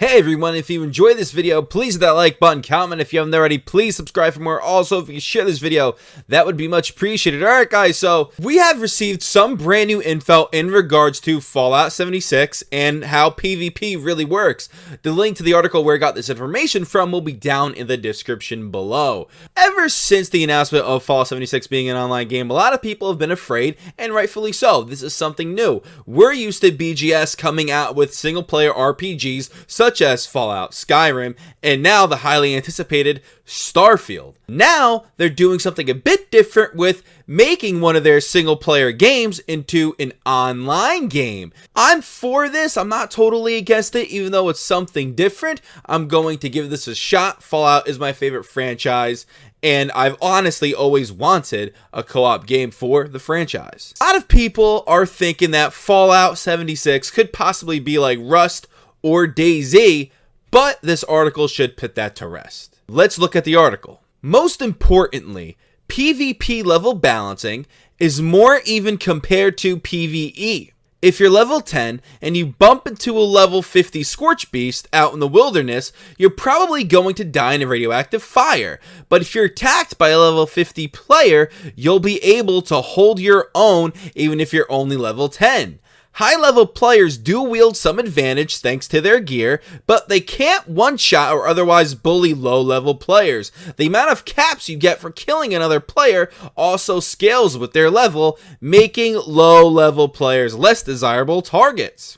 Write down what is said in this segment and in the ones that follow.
Hey everyone, if you enjoyed this video, please hit that like button, comment if you haven't already, please subscribe for more. Also, if you share this video, that would be much appreciated. Alright guys, so we have received some brand new info in regards to Fallout 76 and how PvP really works. The link to the article where I got this information from will be down in the description below. Ever since the announcement of Fallout 76 being an online game, a lot of people have been afraid, and rightfully so. This is something new. We're used to BGS coming out with single player RPGs such as Fallout, Skyrim, and now the highly anticipated Starfield. Now they're doing something a bit different with making one of their single player games into an online game. I'm for this. I'm not totally against it, even though it's something different. I'm going to give this a shot. Fallout is my favorite franchise, and I've honestly always wanted a co-op game for the franchise. A lot of people are thinking that Fallout 76 could possibly be like Rust or DayZ, but this article should put that to rest. Let's look at the article. Most importantly, PvP level balancing is more even compared to PvE. If you're level 10 and you bump into a level 50 Scorch Beast out in the wilderness, you're probably going to die in a radioactive fire. But if you're attacked by a level 50 player, you'll be able to hold your own even if you're only level 10. High-level players do wield some advantage thanks to their gear, but they can't one-shot or otherwise bully low-level players. The amount of caps you get for killing another player also scales with their level, making low-level players less desirable targets.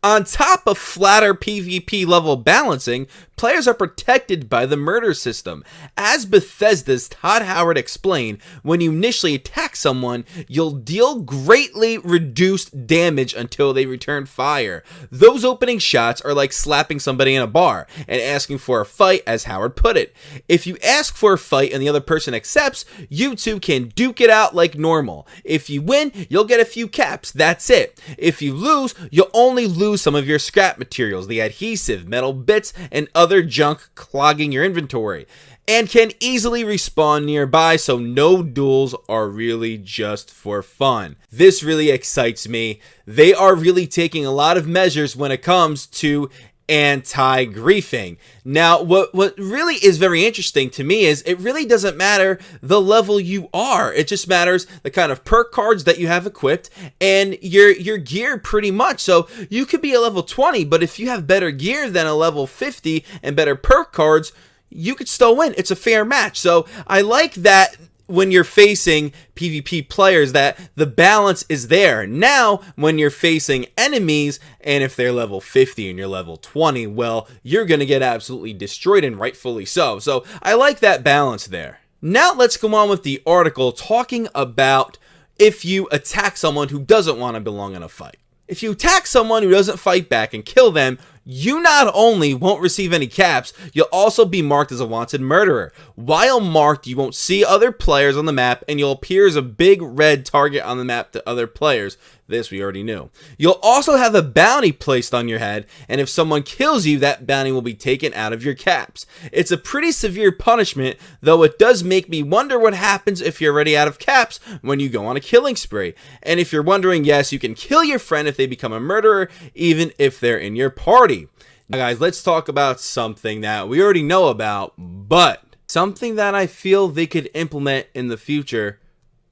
On top of flatter PvP level balancing, players are protected by the murder system. As Bethesda's Todd Howard explained, when you initially attack someone, you'll deal greatly reduced damage until they return fire. Those opening shots are like slapping somebody in a bar and asking for a fight, as Howard put it. If you ask for a fight and the other person accepts, you two can duke it out like normal. If you win, you'll get a few caps, that's it. If you lose, you'll only lose some of your scrap materials, the adhesive, metal bits, and other junk clogging your inventory, and can easily respawn nearby, so no duels are really just for fun. This really excites me. They are really taking a lot of measures when it comes to anti-griefing. Now, what really is very interesting to me is it really doesn't matter the level you are. It just matters the kind of perk cards that you have equipped and your gear pretty much. So you could be a level 20, but if you have better gear than a level 50 and better perk cards, you could still win. It's a fair match. So I like that when you're facing PvP players, that the balance is there. Now, when you're facing enemies, and if they're level 50 and you're level 20, well, you're going to get absolutely destroyed, and rightfully so. So I like that balance there. Now let's go on with the article talking about if you attack someone who doesn't want to belong in a fight. If you attack someone who doesn't fight back and kill them, you not only won't receive any caps, you'll also be marked as a wanted murderer. While marked, you won't see other players on the map, and you'll appear as a big red target on the map to other players. This we already knew. You'll also have a bounty placed on your head, and if someone kills you, that bounty will be taken out of your caps. It's a pretty severe punishment, though it does make me wonder what happens if you're already out of caps when you go on a killing spree. And if you're wondering, yes, you can kill your friend if they become a murderer, even if they're in your party. Now guys, let's talk about something that we already know about, but something that I feel they could implement in the future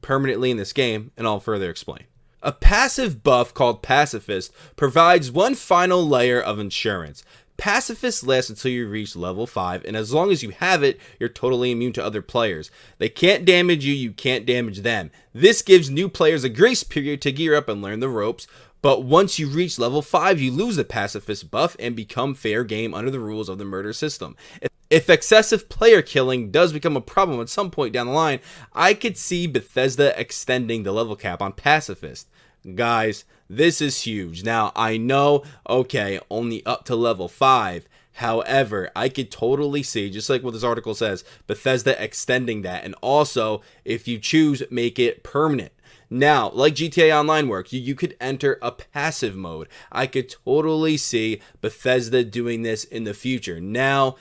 permanently in this game, and I'll further explain. A passive buff called Pacifist provides one final layer of insurance. Pacifist lasts until you reach level 5, and as long as you have it, you're totally immune to other players. They can't damage you, you can't damage them. This gives new players a grace period to gear up and learn the ropes, but once you reach level 5, you lose the Pacifist buff and become fair game under the rules of the murder system. If excessive player killing does become a problem at some point down the line, I could see Bethesda extending the level cap on Pacifist. Guys, this is huge. Now, I know, okay, only up to level 5. However, I could totally see, just like what this article says, Bethesda extending that. And also, if you choose, make it permanent. Now, like GTA Online works, you could enter a passive mode. I could totally see Bethesda doing this in the future. Now,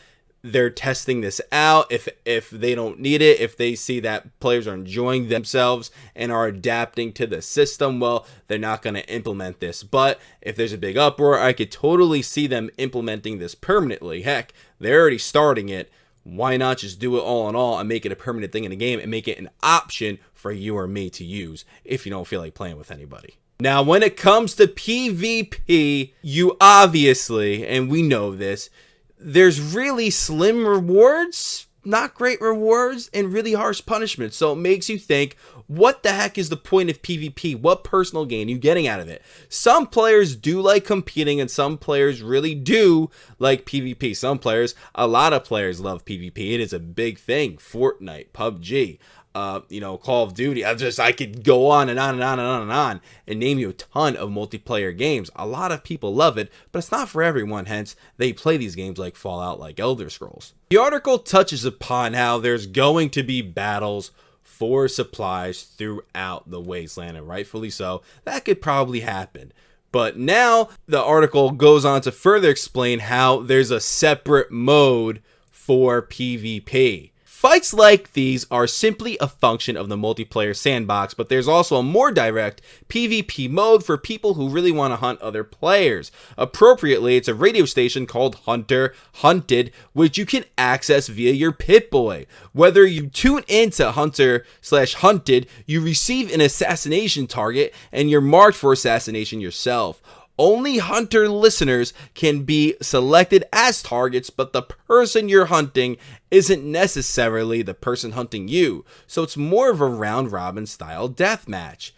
they're testing this out. If they don't need it, if they see that players are enjoying themselves and are adapting to the system, well, they're not going to implement this. But if there's a big uproar, I could totally see them implementing this permanently. Heck, they're already starting it. Why not just do it all in all and make it a permanent thing in the game and make it an option for you or me to use if you don't feel like playing with anybody? Now, when it comes to PvP, you obviously, and we know this, there's really slim rewards, not great rewards, and really harsh punishments. So it makes you think, what the heck is the point of PvP? What personal gain are you getting out of it? Some players do like competing, and some players really do like PvP. Some players, a lot of players love PvP. It is a big thing. Fortnite, PUBG, Call of Duty. I could go on and on and on and on and on and name you a ton of multiplayer games. A lot of people love it, but it's not for everyone. Hence, they play these games like Fallout, like Elder Scrolls. The article touches upon how there's going to be battles for supplies throughout the wasteland, and rightfully so. That could probably happen. But now the article goes on to further explain how there's a separate mode for PvP. Fights like these are simply a function of the multiplayer sandbox, but there's also a more direct PvP mode for people who really want to hunt other players. Appropriately, it's a radio station called Hunter Hunted, which you can access via your Pip-Boy. Whether you tune into Hunter/Hunted, you receive an assassination target and you're marked for assassination yourself. Only Hunter listeners can be selected as targets, but the person you're hunting isn't necessarily the person hunting you, so it's more of a round-robin style deathmatch.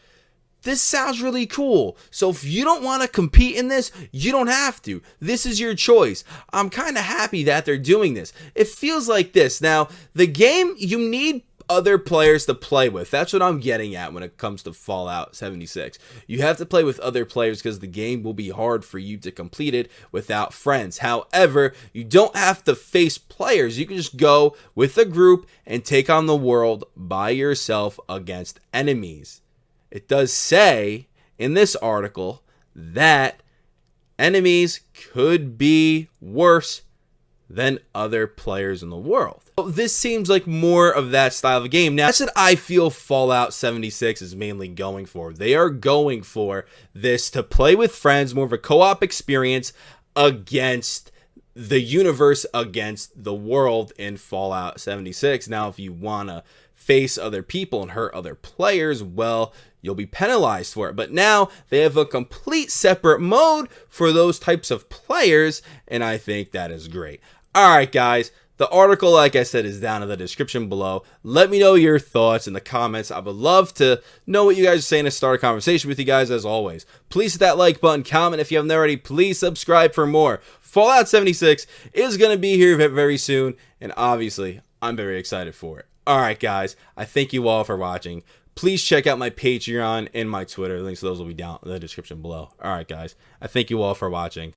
This sounds really cool, so if you don't want to compete in this, you don't have to. This is your choice. I'm kind of happy that they're doing this. It feels like this. Now, the game, you need other players to play with. That's what I'm getting at when it comes to Fallout 76. You have to play with other players because the game will be hard for you to complete it without friends. However, you don't have to face players. You can just go with a group and take on the world by yourself against enemies. It does say in this article that enemies could be worse than other players in the world. This seems like more of that style of game. Now, that's what I feel Fallout 76 is mainly going for. They are going for this to play with friends, more of a co-op experience against the universe, against the world in Fallout 76. Now, if you want to face other people and hurt other players, well, you'll be penalized for it. But now they have a complete separate mode for those types of players, and I think that is great. All right, guys. The article, like I said, is down in the description below. Let me know your thoughts in the comments. I would love to know what you guys are saying to start a conversation with you guys, as always. Please hit that like button, comment if you haven't already. Please subscribe for more. Fallout 76 is going to be here very soon, and obviously, I'm very excited for it. All right, guys. I thank you all for watching. Please check out my Patreon and my Twitter. Links to those will be down in the description below. All right, guys. I thank you all for watching.